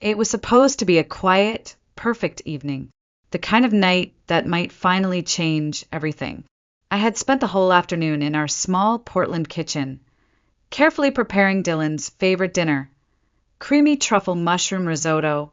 It was supposed to be a quiet, perfect evening, the kind of night that might finally change everything. I had spent the whole afternoon in our small Portland kitchen, carefully preparing Dylan's favorite dinner: creamy truffle mushroom risotto,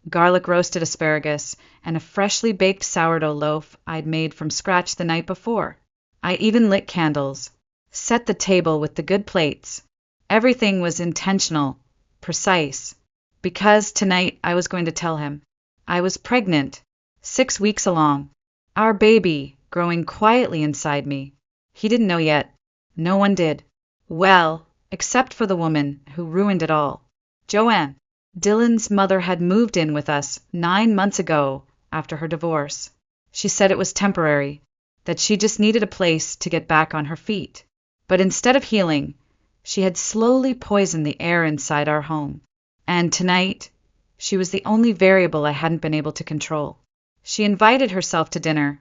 garlic roasted asparagus, and a freshly baked sourdough loaf I'd made from scratch the night before. I even lit candles, set the table with the good plates. Everything was intentional, precise, because tonight I was going to tell him. I was pregnant, 6 weeks along, our baby growing quietly inside me. He didn't know yet. No one did. Well, except for the woman who ruined it all. Joanne. Dylan's mother had moved in with us 9 months ago after her divorce. She said it was temporary, that she just needed a place to get back on her feet. But instead of healing, she had slowly poisoned the air inside our home. And tonight, she was the only variable I hadn't been able to control. She invited herself to dinner,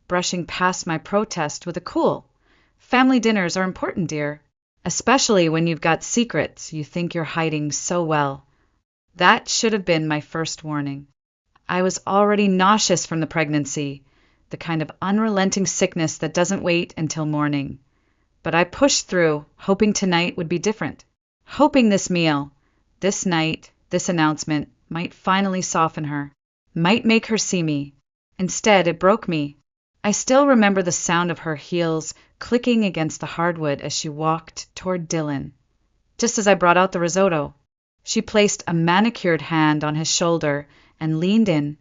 brushing past my protest with a cool, "Family dinners are important, dear, especially when you've got secrets you think you're hiding so well." That should have been my first warning. I was already nauseous from the pregnancy, the kind of unrelenting sickness that doesn't wait until morning. But I pushed through, hoping tonight would be different. Hoping this meal, this night, this announcement might finally soften her, might make her see me. Instead, it broke me. I still remember the sound of her heels clicking against the hardwood as she walked toward Dylan. Just as I brought out the risotto, she placed a manicured hand on his shoulder and leaned in,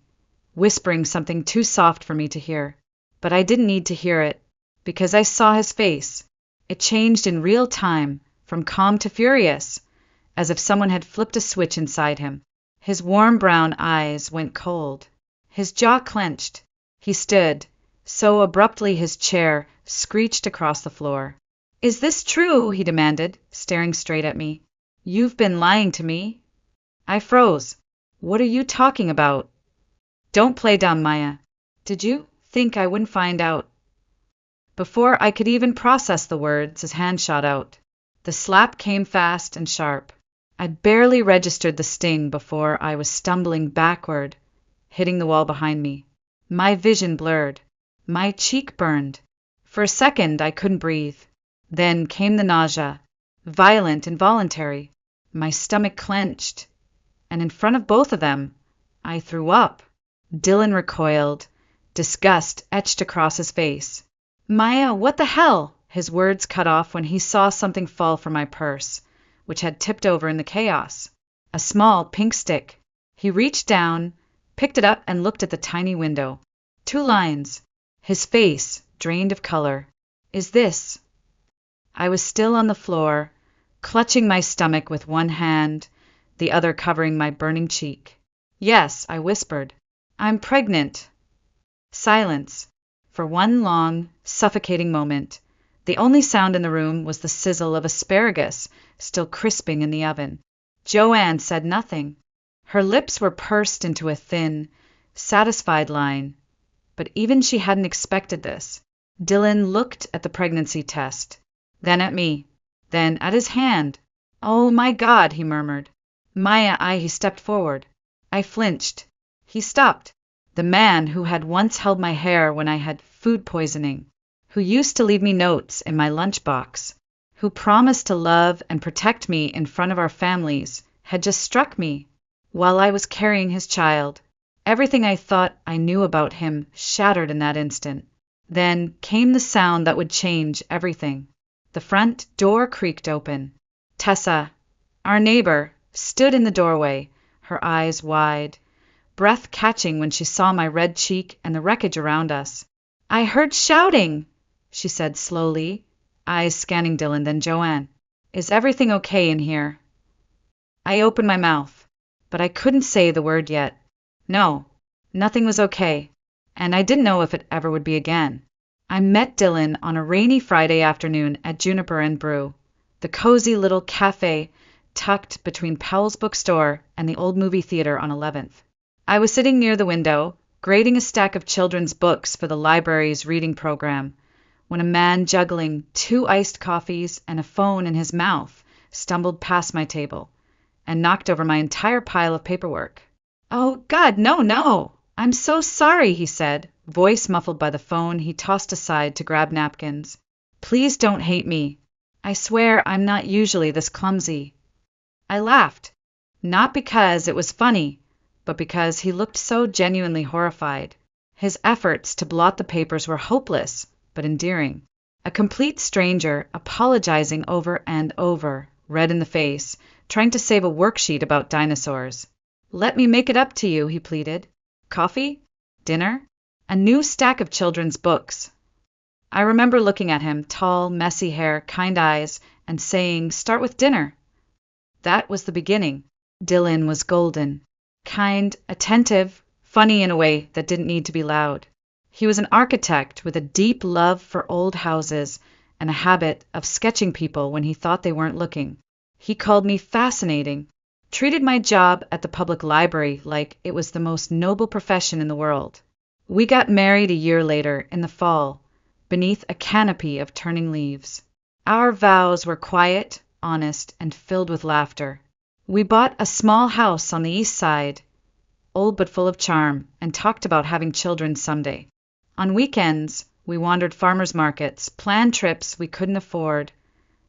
whispering something too soft for me to hear. But I didn't need to hear it, because I saw his face. It changed in real time, from calm to furious, as if someone had flipped a switch inside him. His warm brown eyes went cold. His jaw clenched. He stood, so abruptly his chair screeched across the floor. "Is this true?" he demanded, staring straight at me. "You've been lying to me." I froze. "What are you talking about?" "Don't play dumb, Maya. Did you think I wouldn't find out?" Before I could even process the words, his hand shot out. The slap came fast and sharp. I barely registered the sting before I was stumbling backward, hitting the wall behind me. My vision blurred. My cheek burned. For a second, I couldn't breathe. Then came the nausea, violent, involuntary. My stomach clenched, and in front of both of them, I threw up. Dylan recoiled, disgust etched across his face. "Maya, what the hell?" His words cut off when he saw something fall from my purse, which had tipped over in the chaos. A small pink stick. He reached down, picked it up, and looked at the tiny window. 2 lines. His face drained of color. "Is this?" I was still on the floor, clutching my stomach with one hand, the other covering my burning cheek. "Yes," I whispered. "I'm pregnant." Silence. For one long, suffocating moment. The only sound in the room was the sizzle of asparagus still crisping in the oven. Joanne said nothing. Her lips were pursed into a thin, satisfied line. But even she hadn't expected this. Dylan looked at the pregnancy test, then at me, then at his hand. "Oh my God," he murmured. "Maya, he stepped forward. I flinched. He stopped. The man who had once held my hair when I had food poisoning, who used to leave me notes in my lunchbox, who promised to love and protect me in front of our families, had just struck me while I was carrying his child. Everything I thought I knew about him shattered in that instant. Then came the sound that would change everything. The front door creaked open. Tessa, our neighbor, stood in the doorway, her eyes wide, breath catching when she saw my red cheek and the wreckage around us. "I heard shouting," she said slowly, eyes scanning Dylan, then Joanne. "Is everything okay in here?" I opened my mouth, but I couldn't say the word yet. No, nothing was okay, and I didn't know if it ever would be again. I met Dylan on a rainy Friday afternoon at Juniper and Brew, the cozy little cafe tucked between Powell's bookstore and the old movie theater on 11th. I was sitting near the window, grading a stack of children's books for the library's reading program, when a man juggling 2 iced coffees and a phone in his mouth stumbled past my table. and knocked over my entire pile of paperwork. "Oh, God, no, no! I'm so sorry," he said, voice muffled by the phone he tossed aside to grab napkins. "Please don't hate me. I swear I'm not usually this clumsy." I laughed, not because it was funny, but because he looked so genuinely horrified. His efforts to blot the papers were hopeless, but endearing. A complete stranger, apologizing over and over, red in the face, trying to save a worksheet about dinosaurs. "Let me make it up to you," he pleaded. "Coffee? Dinner? A new stack of children's books." I remember looking at him, tall, messy hair, kind eyes, and saying, "Start with dinner." That was the beginning. Dylan was golden. Kind, attentive, funny in a way that didn't need to be loud. He was an architect with a deep love for old houses and a habit of sketching people when he thought they weren't looking. He called me fascinating, treated my job at the public library like it was the most noble profession in the world. We got married a year later, in the fall, beneath a canopy of turning leaves. Our vows were quiet, honest, and filled with laughter. We bought a small house on the east side, old but full of charm, and talked about having children someday. On weekends, we wandered farmers markets, planned trips we couldn't afford,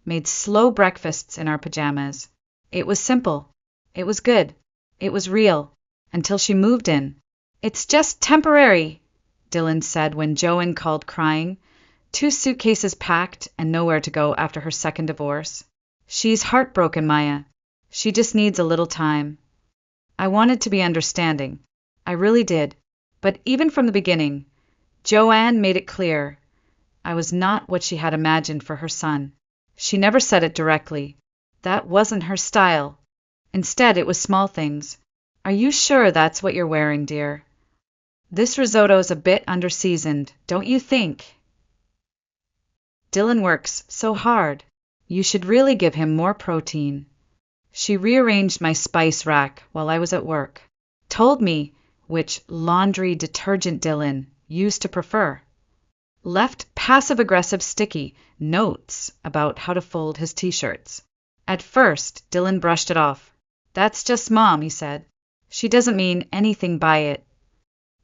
made slow breakfasts in our pajamas. It was simple. It was good. It was real. Until she moved in. "It's just temporary," Dylan said when Joanne called crying, 2 suitcases packed and nowhere to go after her second divorce. "She's heartbroken, Maya. She just needs a little time." I wanted to be understanding. I really did. But even from the beginning, Joanne made it clear I was not what she had imagined for her son. She never said it directly. That wasn't her style. Instead, it was small things. "Are you sure that's what you're wearing, dear? This risotto's a bit underseasoned, don't you think? Dylan works so hard. You should really give him more protein." She rearranged my spice rack while I was at work. Told me which laundry detergent Dylan used to prefer. Left passive-aggressive sticky notes about how to fold his t-shirts. At first, Dylan brushed it off. "That's just Mom," he said. "She doesn't mean anything by it."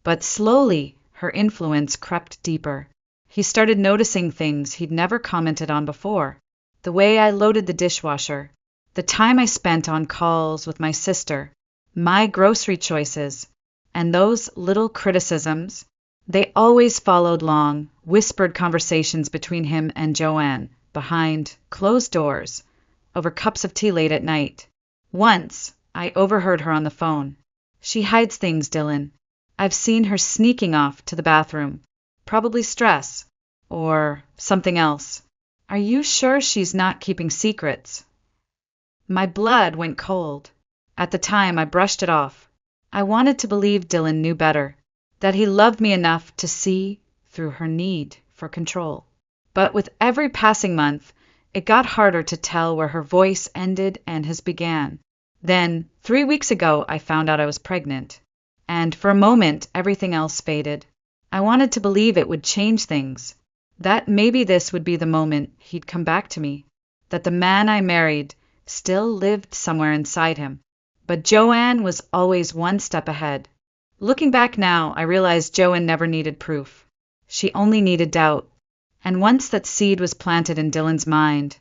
But slowly, her influence crept deeper. He started noticing things he'd never commented on before. The way I loaded the dishwasher, the time I spent on calls with my sister, my grocery choices, and those little criticisms. They always followed long, whispered conversations between him and Joanne, behind closed doors, over cups of tea late at night. Once, I overheard her on the phone. "She hides things, Dylan. I've seen her sneaking off to the bathroom. Probably stress. Or something else. Are you sure she's not keeping secrets?" My blood went cold. At the time, I brushed it off. I wanted to believe Dylan knew better, that he loved me enough to see through her need for control. But with every passing month, it got harder to tell where her voice ended and his began. Then, 3 weeks ago, I found out I was pregnant. And for a moment, everything else faded. I wanted to believe it would change things. That maybe this would be the moment he'd come back to me. That the man I married still lived somewhere inside him. But Joanne was always one step ahead. Looking back now, I realized Joanne never needed proof. She only needed doubt. And once that seed was planted in Dylan's mind,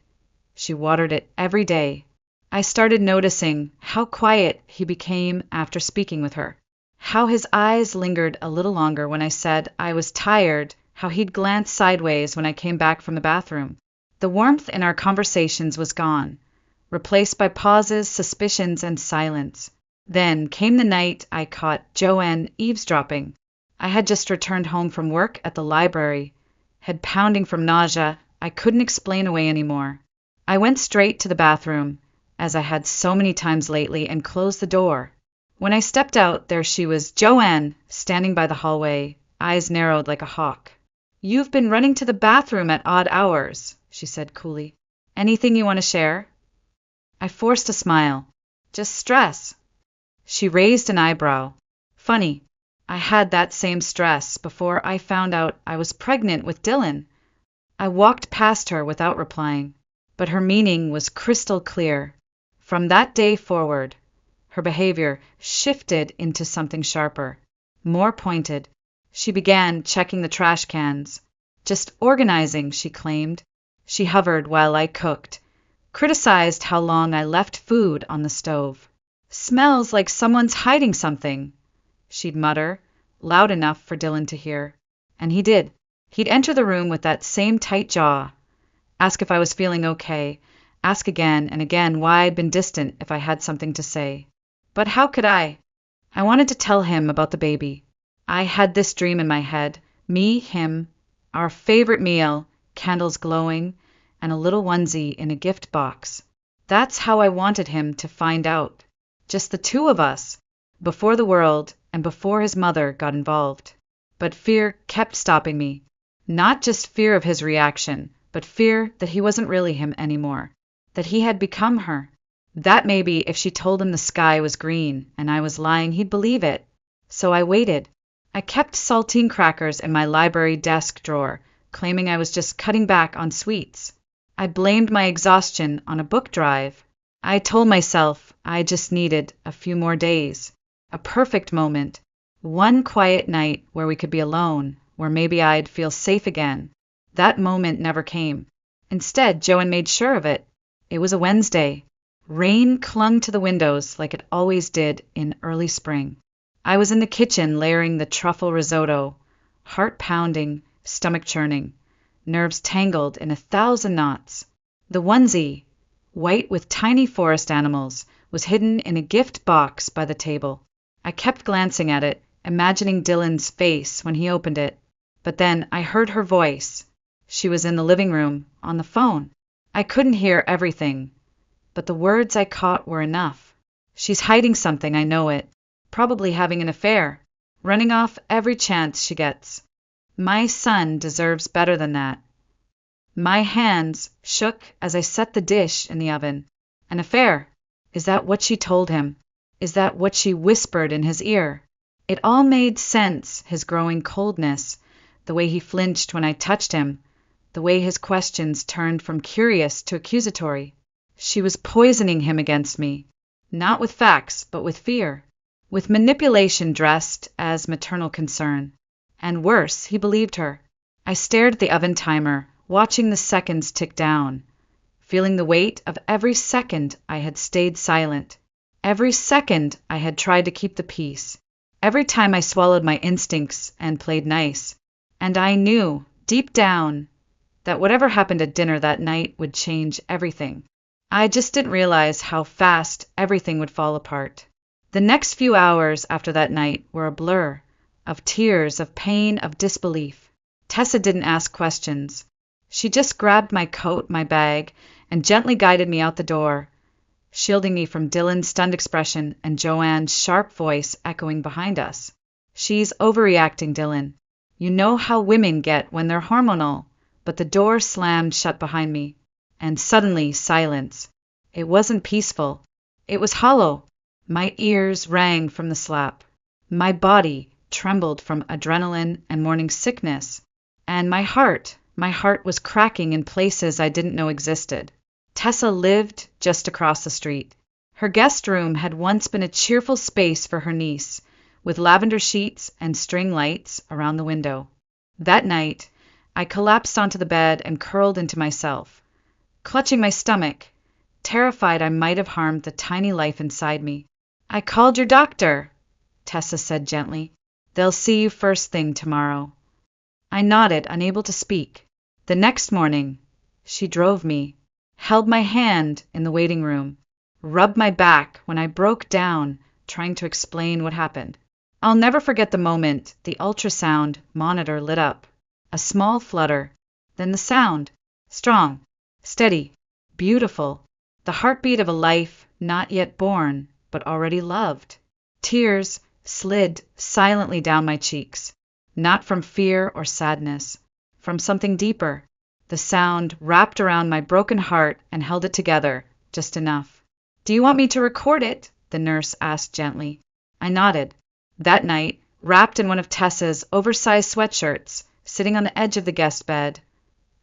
she watered it every day. I started noticing how quiet he became after speaking with her. How his eyes lingered a little longer when I said I was tired, how he'd glance sideways when I came back from the bathroom. The warmth in our conversations was gone, replaced by pauses, suspicions, and silence. Then came the night I caught Joanne eavesdropping. I had just returned home from work at the library, head pounding from nausea I couldn't explain away anymore. I went straight to the bathroom, as I had so many times lately, and closed the door. When I stepped out, there she was, Joanne, standing by the hallway, eyes narrowed like a hawk. "You've been running to the bathroom at odd hours," she said coolly. "Anything you want to share?" I forced a smile. "Just stress." She raised an eyebrow. "Funny. I had that same stress before I found out I was pregnant with Dylan." I walked past her without replying, but her meaning was crystal clear. From that day forward, her behavior shifted into something sharper, more pointed. She began checking the trash cans. Just organizing, she claimed. She hovered while I cooked, criticized how long I left food on the stove. "Smells like someone's hiding something," she'd mutter, loud enough for Dylan to hear. And he did. He'd enter the room with that same tight jaw, ask if I was feeling okay, ask again and again why I'd been distant if I had something to say. But how could I? I wanted to tell him about the baby. I had this dream in my head, me, him, our favorite meal, candles glowing, and a little onesie in a gift box. That's how I wanted him to find out. Just the two of us, before the world and before his mother got involved. But fear kept stopping me. Not just fear of his reaction, but fear that he wasn't really him anymore, that he had become her. That maybe if she told him the sky was green and I was lying, he'd believe it. So I waited. I kept saltine crackers in my library desk drawer, claiming I was just cutting back on sweets. I blamed my exhaustion on a book drive. I told myself I just needed a few more days, a perfect moment, one quiet night where we could be alone, where maybe I'd feel safe again. That moment never came. Instead, Joanne made sure of it. It was a Wednesday. Rain clung to the windows like it always did in early spring. I was in the kitchen layering the truffle risotto, heart pounding, stomach churning, nerves tangled in 1,000 knots. The onesie, white with tiny forest animals, was hidden in a gift box by the table. I kept glancing at it, imagining Dylan's face when he opened it. But then I heard her voice. She was in the living room, on the phone. I couldn't hear everything, but the words I caught were enough. "She's hiding something, I know it. Probably having an affair, running off every chance she gets. My son deserves better than that." My hands shook as I set the dish in the oven. An affair? Is that what she told him? Is that what she whispered in his ear? It all made sense, his growing coldness, the way he flinched when I touched him, the way his questions turned from curious to accusatory. She was poisoning him against me, not with facts, but with fear, with manipulation dressed as maternal concern. And worse, he believed her. I stared at the oven timer, watching the seconds tick down, feeling the weight of every second I had stayed silent, every second I had tried to keep the peace, every time I swallowed my instincts and played nice. And I knew, deep down, that whatever happened at dinner that night would change everything. I just didn't realize how fast everything would fall apart. The next few hours after that night were a blur, of tears, of pain, of disbelief. Tessa didn't ask questions. She just grabbed my coat, my bag, and gently guided me out the door, shielding me from Dylan's stunned expression and Joanne's sharp voice echoing behind us. "She's overreacting, Dylan. You know how women get when they're hormonal." But the door slammed shut behind me, and suddenly silence. It wasn't peaceful. It was hollow. My ears rang from the slap. My body trembled from adrenaline and morning sickness. And my heart was cracking in places I didn't know existed. Tessa lived just across the street. Her guest room had once been a cheerful space for her niece, with lavender sheets and string lights around the window. That night, I collapsed onto the bed and curled into myself, clutching my stomach, terrified I might have harmed the tiny life inside me. "I called your doctor," Tessa said gently. "They'll see you first thing tomorrow." I nodded, unable to speak. The next morning, she drove me, held my hand in the waiting room, rubbed my back when I broke down trying to explain what happened. I'll never forget the moment the ultrasound monitor lit up. A small flutter, then the sound, strong, steady, beautiful, the heartbeat of a life not yet born, but already loved. Tears slid silently down my cheeks, not from fear or sadness, from something deeper. The sound wrapped around my broken heart and held it together, just enough. "Do you want me to record it?" the nurse asked gently. I nodded. That night, wrapped in one of Tessa's oversized sweatshirts, sitting on the edge of the guest bed,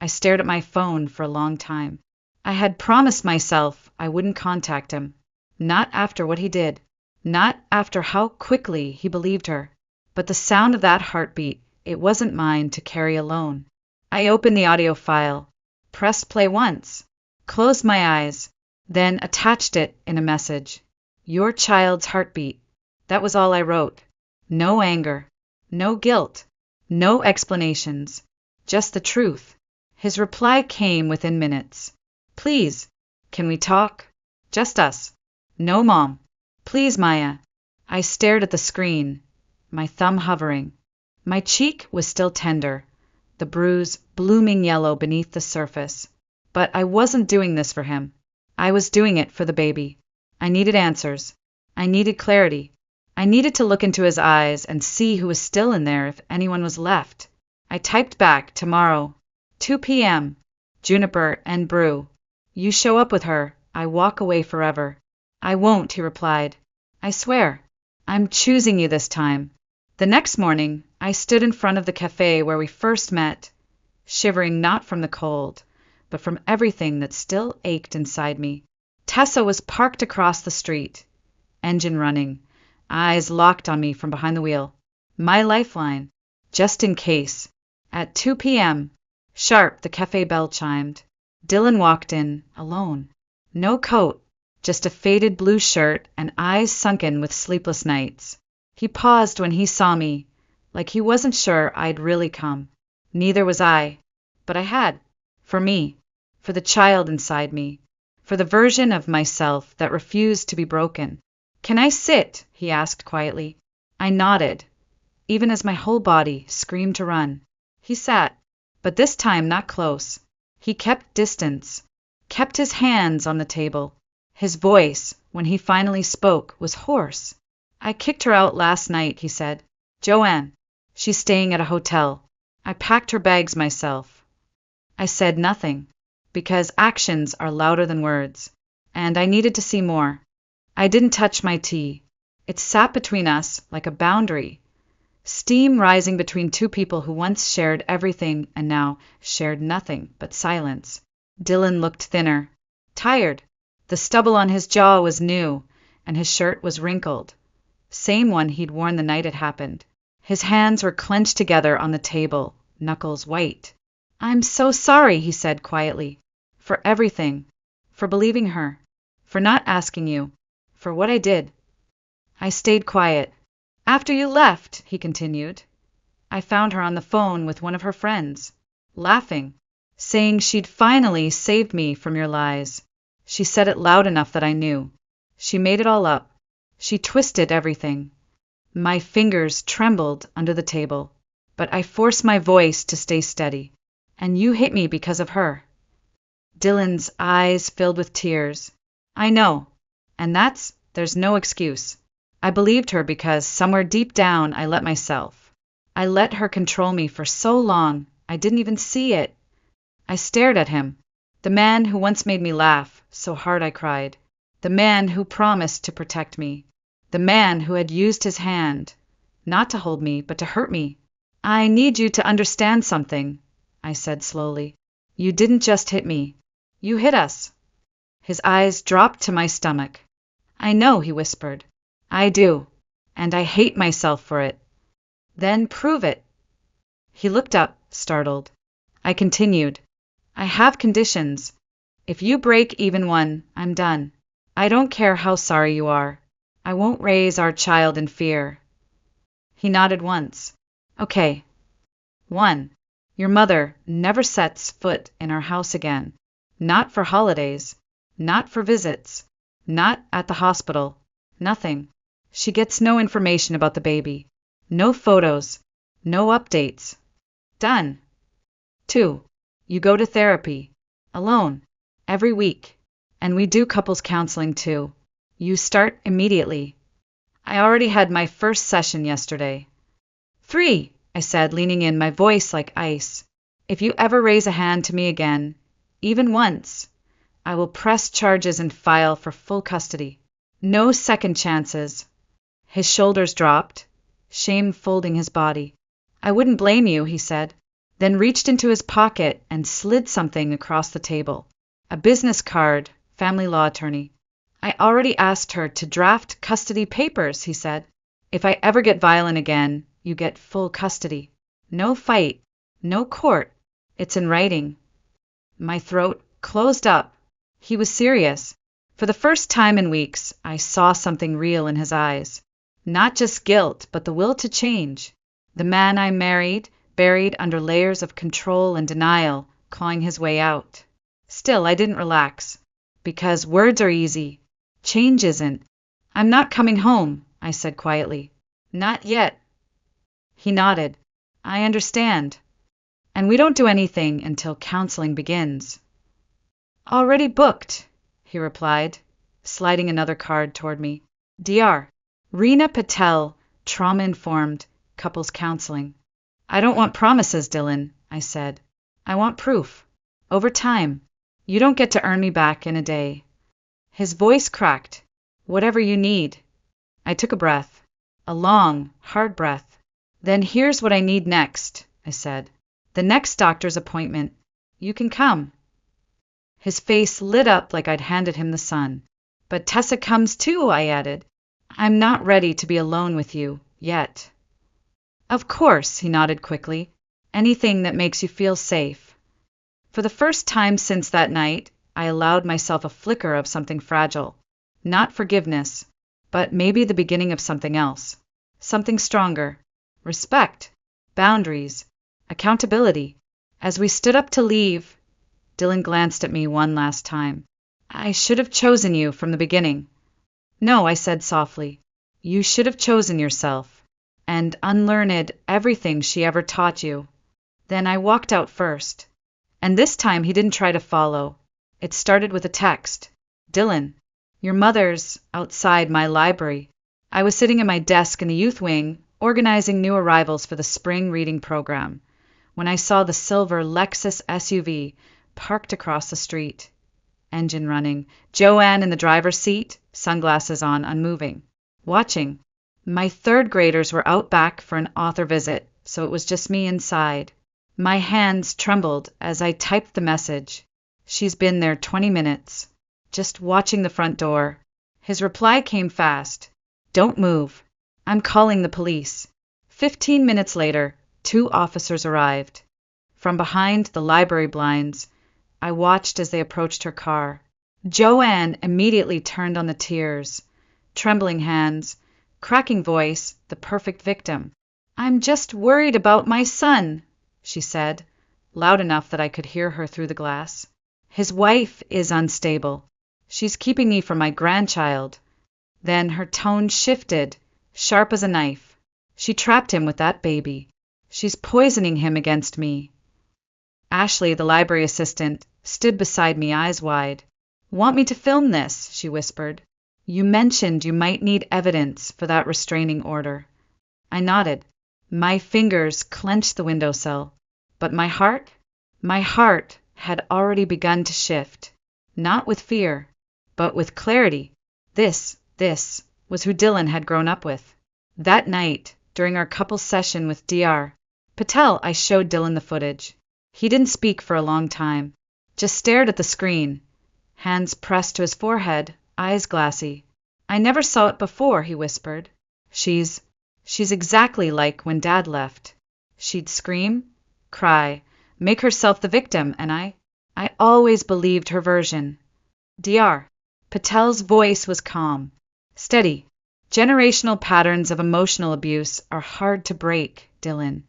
I stared at my phone for a long time. I had promised myself I wouldn't contact him. Not after what he did. Not after how quickly he believed her. But the sound of that heartbeat, it wasn't mine to carry alone. I opened the audio file, pressed play once, closed my eyes, then attached it in a message. Your child's heartbeat. That was all I wrote. No anger, no guilt, no explanations, just the truth. His reply came within minutes. Please, can we talk? Just us. No, Mom. Please, Maya. I stared at the screen, my thumb hovering. My cheek was still tender, the bruise blooming yellow beneath the surface. But I wasn't doing this for him. I was doing it for the baby. I needed answers. I needed clarity. I needed to look into his eyes and see who was still in there if anyone was left. I typed back, tomorrow, 2 p.m., Juniper and Brew. You show up with her, I walk away forever. I won't, he replied. I swear. I'm choosing you this time. The next morning, I stood in front of the cafe where we first met, shivering not from the cold, but from everything that still ached inside me. Tessa was parked across the street, engine running, eyes locked on me from behind the wheel. My lifeline, just in case. At 2 p.m., sharp, the cafe bell chimed. Dylan walked in, alone. No coat, just a faded blue shirt and eyes sunken with sleepless nights. He paused when he saw me, like he wasn't sure I'd really come. Neither was I. But I had. For me. For the child inside me. For the version of myself that refused to be broken. Can I sit? He asked quietly. I nodded, even as my whole body screamed to run. He sat, but this time not close. He kept distance, kept his hands on the table. His voice, when he finally spoke, was hoarse. I kicked her out last night, he said. Joanne. She's staying at a hotel. I packed her bags myself. I said nothing, because actions are louder than words, and I needed to see more. I didn't touch my tea. It sat between us like a boundary, steam rising between two people who once shared everything and now shared nothing but silence. Dylan looked thinner, tired. The stubble on his jaw was new, and his shirt was wrinkled. Same one he'd worn the night it happened. His hands were clenched together on the table, knuckles white. I'm so sorry, he said quietly. For everything. For believing her. For not asking you. For what I did. I stayed quiet. After you left, he continued, I found her on the phone with one of her friends, laughing, saying she'd finally saved me from your lies. She said it loud enough that I knew. She made it all up. She twisted everything. My fingers trembled under the table, but I forced my voice to stay steady. And you hit me because of her. Dylan's eyes filled with tears. I know. And there's no excuse. I believed her because somewhere deep down I let myself. I let her control me for so long, I didn't even see it. I stared at him, the man who once made me laugh so hard I cried, the man who promised to protect me, the man who had used his hand, not to hold me, but to hurt me. I need you to understand something, I said slowly. You didn't just hit me. You hit us. His eyes dropped to my stomach. I know, he whispered. I do, and I hate myself for it. Then prove it. He looked up, startled. I continued. I have conditions. If you break even one, I'm done. I don't care how sorry you are. I won't raise our child in fear. He nodded once. Okay. 1. Your mother never sets foot in our house again. Not for holidays. Not for visits. Not at the hospital. Nothing. She gets no information about the baby. No photos. No updates. Done. 2. You go to therapy. Alone. Every week. And we do couples counseling too. You start immediately. I already had my first session yesterday. 3. I said, leaning in, my voice like ice. If you ever raise a hand to me again, even once, I will press charges and file for full custody. No second chances. His shoulders dropped, shame folding his body. I wouldn't blame you, he said, then reached into his pocket and slid something across the table. A business card, family law attorney. I already asked her to draft custody papers, he said. If I ever get violent again, you get full custody. No fight, no court. It's in writing. My throat closed up. He was serious. For the first time in weeks, I saw something real in his eyes. Not just guilt, but the will to change. The man I married, buried under layers of control and denial, clawing his way out. Still, I didn't relax. Because words are easy. Change isn't. I'm not coming home, I said quietly. Not yet. He nodded. I understand. And we don't do anything until counseling begins. Already booked, he replied, sliding another card toward me. Dr. Reena Patel, trauma-informed, couples counseling. I don't want promises, Dylan, I said. I want proof. Over time. You don't get to earn me back in a day. His voice cracked. Whatever you need. I took a breath. A long, hard breath. Then here's what I need next, I said. The next doctor's appointment. You can come. His face lit up like I'd handed him the sun. But Tessa comes too, I added. I'm not ready to be alone with you, yet. Of course, he nodded quickly. Anything that makes you feel safe. For the first time since that night, I allowed myself a flicker of something fragile. Not forgiveness, but maybe the beginning of something else. Something stronger. Respect. Boundaries. Accountability. As we stood up to leave, Dylan glanced at me one last time. I should have chosen you from the beginning. No, I said softly. You should have chosen yourself, and unlearned everything she ever taught you. Then I walked out first. And this time he didn't try to follow. It started with a text. Dylan, your mother's outside my library. I was sitting at my desk in the youth wing, organizing new arrivals for the spring reading program, when I saw the silver Lexus SUV parked across the street. Engine running, Joanne in the driver's seat, sunglasses on, unmoving. Watching. My third graders were out back for an author visit, so it was just me inside. My hands trembled as I typed the message. She's been there 20 minutes, just watching the front door. His reply came fast. Don't move. I'm calling the police. 15 minutes later, 2 officers arrived. From behind the library blinds, I watched as they approached her car. Joanne immediately turned on the tears. Trembling hands, cracking voice, the perfect victim. I'm just worried about my son, she said, loud enough that I could hear her through the glass. His wife is unstable. She's keeping me from my grandchild. Then her tone shifted, sharp as a knife. She trapped him with that baby. She's poisoning him against me. Ashley, the library assistant, stood beside me, eyes wide. Want me to film this? She whispered. You mentioned you might need evidence for that restraining order. I nodded. My fingers clenched the windowsill. But my heart had already begun to shift. Not with fear, but with clarity. This was who Dylan had grown up with. That night, during our couples session with Dr. Patel, I showed Dylan the footage. He didn't speak for a long time, just stared at the screen, hands pressed to his forehead, eyes glassy. I never saw it before, he whispered. She's exactly like when Dad left. She'd scream, cry, make herself the victim, and I always believed her version. Dr. Patel's voice was calm, steady. Generational patterns of emotional abuse are hard to break, Dylan.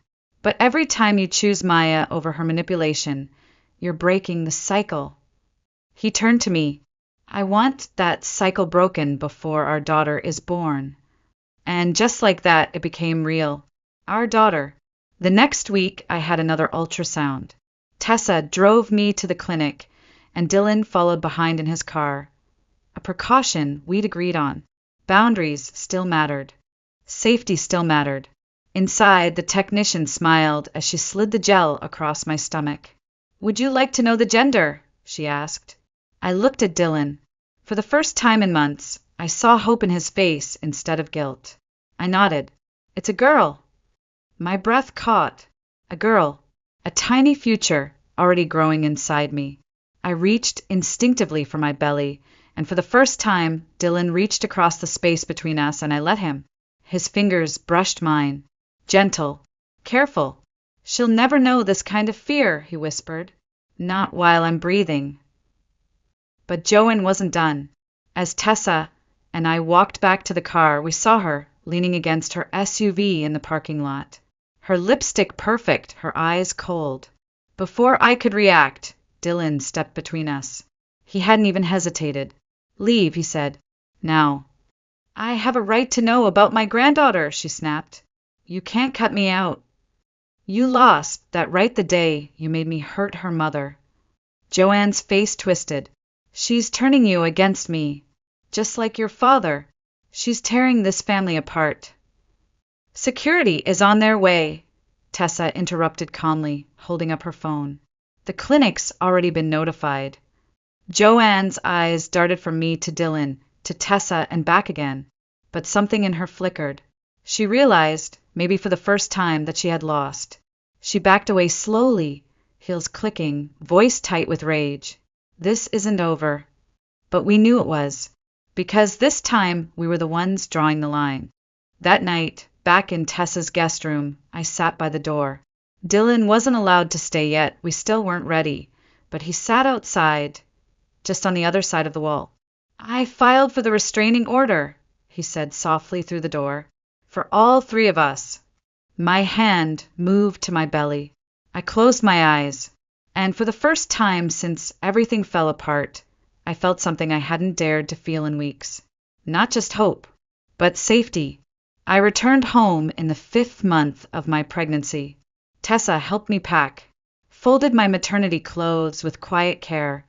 But every time you choose Maya over her manipulation, you're breaking the cycle. He turned to me. I want that cycle broken before our daughter is born. And just like that, it became real. Our daughter. The next week, I had another ultrasound. Tessa drove me to the clinic, and Dylan followed behind in his car. A precaution we'd agreed on. Boundaries still mattered. Safety still mattered. Inside, the technician smiled as she slid the gel across my stomach. Would you like to know the gender? She asked. I looked at Dylan. For the first time in months, I saw hope in his face instead of guilt. I nodded. It's a girl. My breath caught. A girl. A tiny future already growing inside me. I reached instinctively for my belly, and for the first time, Dylan reached across the space between us, and I let him. His fingers brushed mine. Gentle. Careful. She'll never know this kind of fear, he whispered. Not while I'm breathing. But Joanne wasn't done. As Tessa and I walked back to the car, we saw her leaning against her SUV in the parking lot. Her lipstick perfect, her eyes cold. Before I could react, Dylan stepped between us. He hadn't even hesitated. Leave, he said. Now. I have a right to know about my granddaughter, she snapped. You can't cut me out. You lost that right the day you made me hurt her mother. Joanne's face twisted. She's turning you against me, just like your father. She's tearing this family apart. Security is on their way, Tessa interrupted calmly, holding up her phone. The clinic's already been notified. Joanne's eyes darted from me to Dylan, to Tessa and back again, but something in her flickered. She realized, maybe for the first time, that she had lost. She backed away slowly, heels clicking, voice tight with rage. This isn't over. But we knew it was, because this time we were the ones drawing the line. That night, back in Tessa's guest room, I sat by the door. Dylan wasn't allowed to stay yet, we still weren't ready, but he sat outside, just on the other side of the wall. I filed for the restraining order, he said softly through the door. For all three of us. My hand moved to my belly. I closed my eyes, and for the first time since everything fell apart, I felt something I hadn't dared to feel in weeks. Not just hope, but safety. I returned home in the 5th month of my pregnancy. Tessa helped me pack, folded my maternity clothes with quiet care,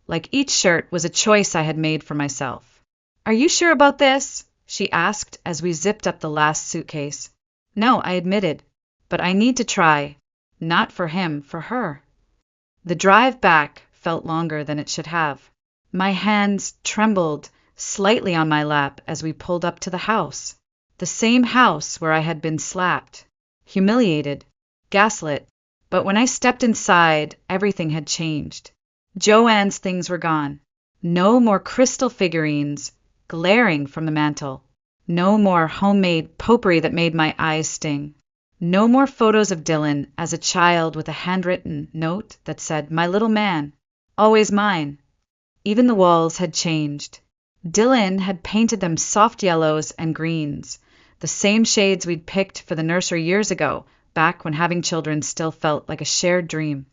like each shirt was a choice I had made for myself. Are you sure about this? She asked as we zipped up the last suitcase. No, I admitted, but I need to try. Not for him, for her. The drive back felt longer than it should have. My hands trembled slightly on my lap as we pulled up to the house. The same house where I had been slapped, humiliated, gaslit. But when I stepped inside, everything had changed. Joanne's things were gone. No more crystal figurines glaring from the mantel. No more homemade potpourri that made my eyes sting. No more photos of Dylan as a child with a handwritten note that said, "My little man, always mine." Even the walls had changed. Dylan had painted them soft yellows and greens, the same shades we'd picked for the nursery years ago, back when having children still felt like a shared dream.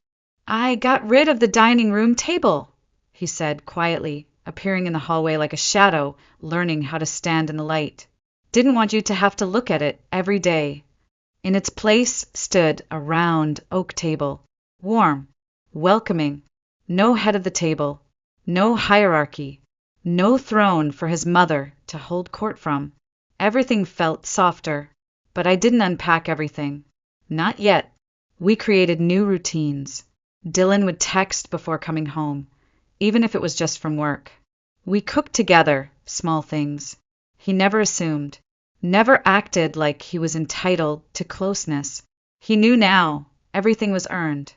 I got rid of the dining room table, he said quietly, appearing in the hallway like a shadow, learning how to stand in the light. Didn't want you to have to look at it every day. In its place stood a round oak table, warm, welcoming, no head of the table, no hierarchy, no throne for his mother to hold court from. Everything felt softer, but I didn't unpack everything. Not yet. We created new routines. Dylan would text before coming home, even if it was just from work. We cooked together, small things. He never assumed, never acted like he was entitled to closeness. He knew now everything was earned.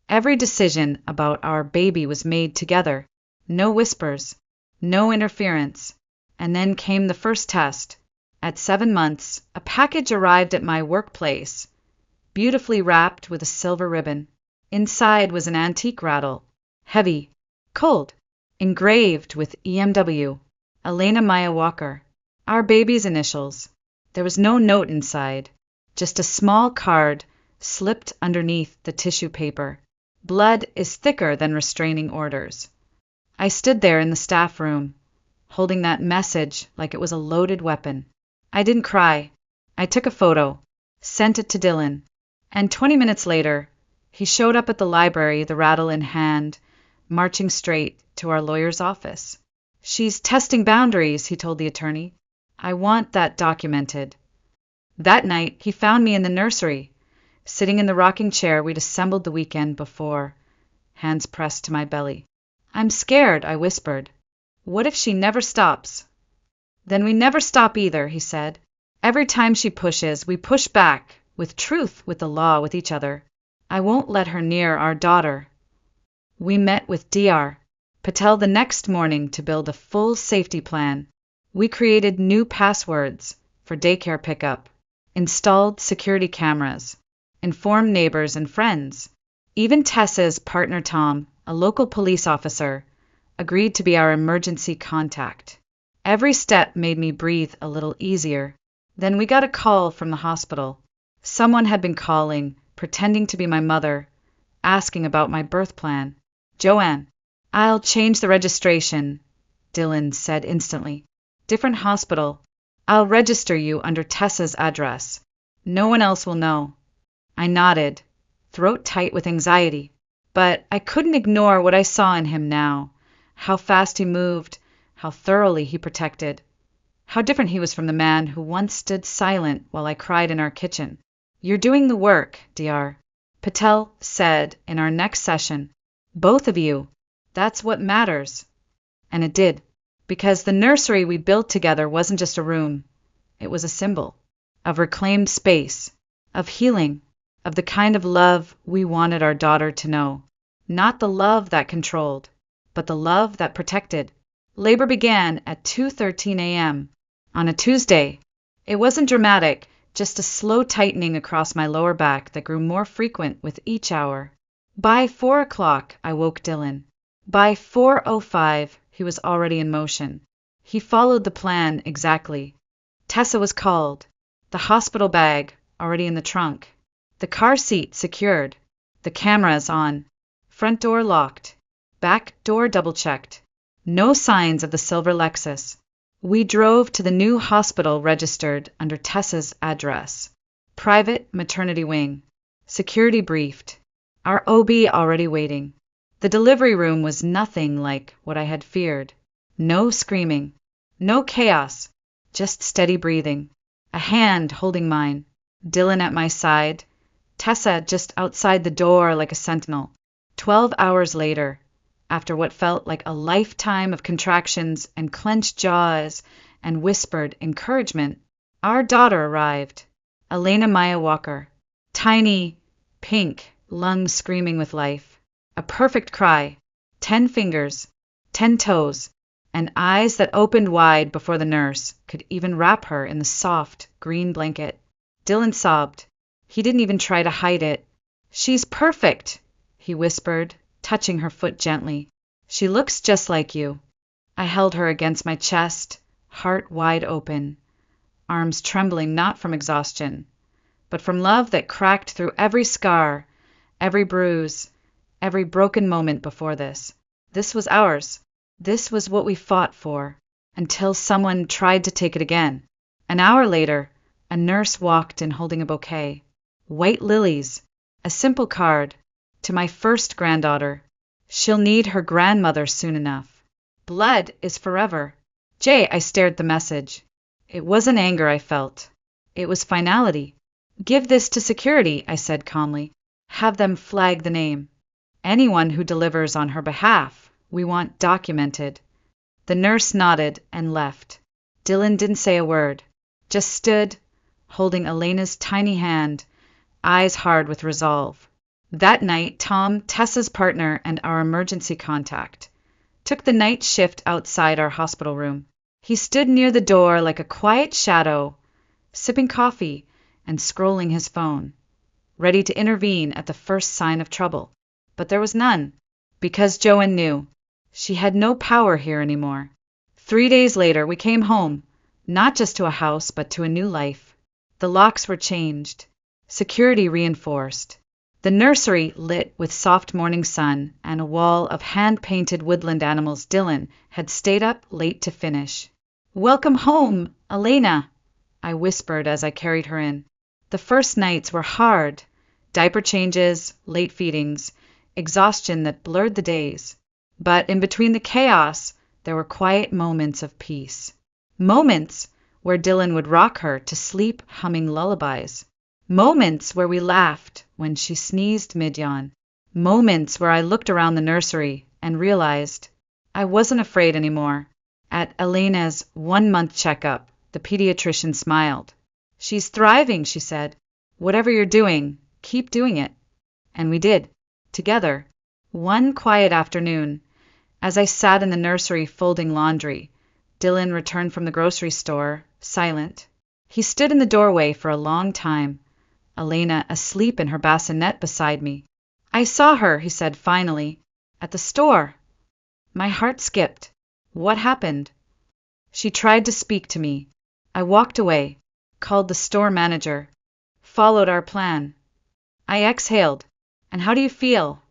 Every decision about our baby was made together. No whispers, no interference. And then came the first test. At 7 months, a package arrived at my workplace, beautifully wrapped with a silver ribbon. Inside was an antique rattle, heavy, cold, engraved with EMW, Elena Maya Walker, our baby's initials. There was no note inside, just a small card slipped underneath the tissue paper. Blood is thicker than restraining orders. I stood there in the staff room, holding that message like it was a loaded weapon. I didn't cry. I took a photo, sent it to Dylan, and 20 minutes later, he showed up at the library, the rattle in hand, marching straight to our lawyer's office. She's testing boundaries, he told the attorney. I want that documented. That night, he found me in the nursery, sitting in the rocking chair we'd assembled the weekend before, hands pressed to my belly. I'm scared, I whispered. What if she never stops? Then we never stop either, he said. Every time she pushes, we push back, with truth, with the law, with each other. I won't let her near our daughter. We met with Dr. Patel the next morning to build a full safety plan. We created new passwords for daycare pickup, installed security cameras, informed neighbors and friends. Even Tessa's partner Tom, a local police officer, agreed to be our emergency contact. Every step made me breathe a little easier. Then we got a call from the hospital. Someone had been calling, pretending to be my mother, asking about my birth plan. "Joanne, I'll change the registration," Dylan said instantly. "Different hospital. I'll register you under Tessa's address. No one else will know." I nodded, throat tight with anxiety. But I couldn't ignore what I saw in him now. How fast he moved, how thoroughly he protected. How different he was from the man who once stood silent while I cried in our kitchen. "You're doing the work, Dr. Patel said in our next session. "Both of you. That's what matters." And it did, because the nursery we built together wasn't just a room. It was a symbol of reclaimed space, of healing, of the kind of love we wanted our daughter to know. Not the love that controlled, but the love that protected. Labor began at 2:13 a.m. on a Tuesday. It wasn't dramatic, just a slow tightening across my lower back that grew more frequent with each hour. By 4 o'clock, I woke Dylan. By 4:05, he was already in motion. He followed the plan exactly. Tessa was called, the hospital bag already in the trunk, the car seat secured, the cameras on, front door locked, back door double-checked. No signs of the silver Lexus. We drove to the new hospital registered under Tessa's address. Private maternity wing. Security briefed. Our OB already waiting. The delivery room was nothing like what I had feared. No screaming. No chaos. Just steady breathing. A hand holding mine. Dylan at my side. Tessa just outside the door like a sentinel. 12 hours later, after what felt like a lifetime of contractions and clenched jaws and whispered encouragement, our daughter arrived. Elena Maya Walker. Tiny, pink, lungs screaming with life. A perfect cry. 10 fingers, 10 toes, and eyes that opened wide before the nurse could even wrap her in the soft, green blanket. Dylan sobbed. He didn't even try to hide it. "She's perfect," he whispered, touching her foot gently. "She looks just like you." I held her against my chest, heart wide open, arms trembling not from exhaustion, but from love that cracked through every scar, every bruise, every broken moment before this. This was ours. This was what we fought for, until someone tried to take it again. An hour later, a nurse walked in holding a bouquet. White lilies, a simple card, to my first granddaughter. She'll need her grandmother soon enough. Blood is forever. Jay, I stared the message. It wasn't anger I felt. It was finality. "Give this to security," I said calmly. "Have them flag the name. Anyone who delivers on her behalf, we want documented." The nurse nodded and left. Dylan didn't say a word, just stood, holding Elena's tiny hand, eyes hard with resolve. That night, Tom, Tessa's partner and our emergency contact, took the night shift outside our hospital room. He stood near the door like a quiet shadow, sipping coffee and scrolling his phone, ready to intervene at the first sign of trouble. But there was none, because Joanne knew. She had no power here anymore. 3 days later, we came home, not just to a house, but to a new life. The locks were changed, security reinforced, the nursery lit with soft morning sun, and a wall of hand-painted woodland animals Dylan had stayed up late to finish. "Welcome home, Elena," I whispered as I carried her in. The first nights were hard. Diaper changes, late feedings, exhaustion that blurred the days. But in between the chaos, there were quiet moments of peace. Moments where Dylan would rock her to sleep humming lullabies. Moments where we laughed when she sneezed mid-yawn. Moments where I looked around the nursery and realized I wasn't afraid anymore. At Elena's 1-month checkup, the pediatrician smiled. "She's thriving," she said. "Whatever you're doing, keep doing it." And we did, together. One quiet afternoon, as I sat in the nursery folding laundry, Dylan returned from the grocery store, silent. He stood in the doorway for a long time, Elena asleep in her bassinet beside me. "I saw her," he said finally, "at the store." My heart skipped. What happened? She tried to speak to me. I walked away, called the store manager, followed our plan. I exhaled. "And how do you feel?"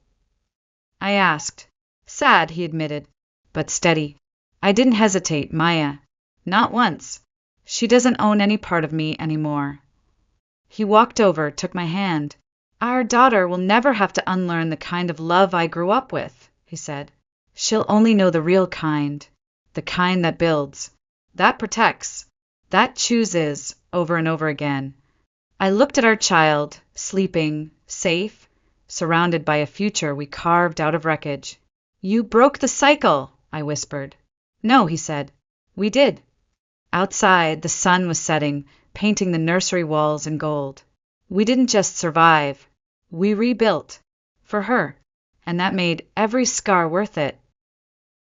I asked. "Sad," he admitted, "but steady." I didn't hesitate, Maya. Not once. She doesn't own any part of me anymore. He walked over, took my hand. "Our daughter will never have to unlearn the kind of love I grew up with," he said. "She'll only know the real kind, the kind that builds, that protects, that chooses over and over again." I looked at our child, sleeping, safe, surrounded by a future we carved out of wreckage. "You broke the cycle," I whispered. "No," he said. "We did." Outside, the sun was setting, painting the nursery walls in gold. We didn't just survive. We rebuilt. For her. And that made every scar worth it.